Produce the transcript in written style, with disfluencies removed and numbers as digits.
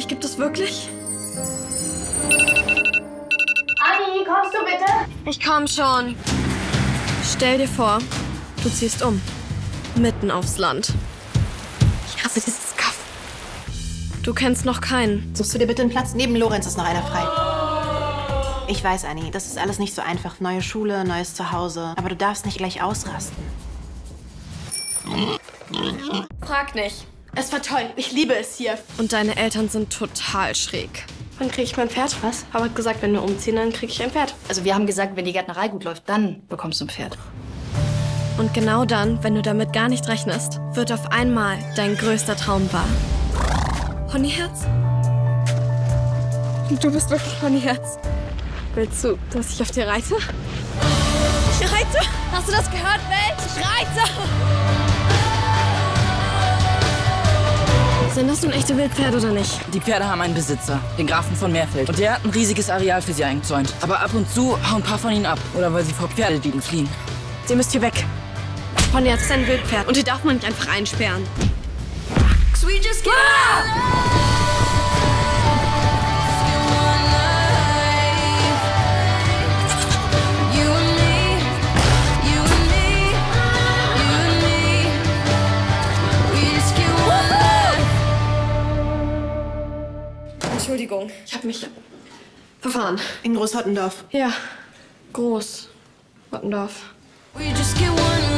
Dich gibt es wirklich? Anni, kommst du bitte? Ich komm schon. Stell dir vor, du ziehst um. Mitten aufs Land. Ich hasse dieses Kaff. Du kennst noch keinen. Suchst du dir bitte einen Platz? Neben Lorenz ist noch einer frei. Ich weiß, Anni, das ist alles nicht so einfach. Neue Schule, neues Zuhause. Aber du darfst nicht gleich ausrasten. Frag nicht. Es war toll. Ich liebe es hier. Und deine Eltern sind total schräg. Wann kriege ich mein Pferd? Was? Papa hat gesagt, wenn wir umziehen, dann kriege ich ein Pferd. Also wir haben gesagt, wenn die Gärtnerei gut läuft, dann bekommst du ein Pferd. Und genau dann, wenn du damit gar nicht rechnest, wird auf einmal dein größter Traum wahr. Ponyherz? Du bist wirklich Ponyherz. Willst du, dass ich auf dir reite? Ich reite! Hast du das gehört, Welt? Ich reite! Sind das nun echte Wildpferde oder nicht? Die Pferde haben einen Besitzer, den Grafen von Meerfeld. Und der hat ein riesiges Areal für sie eingezäunt. Aber ab und zu hauen ein paar von ihnen ab. Oder weil sie vor Pferdedieben fliehen. Sie müsst hier weg. Ponyherz ist ein Wildpferd und die darf man nicht einfach einsperren. Entschuldigung, ich habe mich verfahren. In Großhottendorf. Ja, groß. Wattendorf. We just get one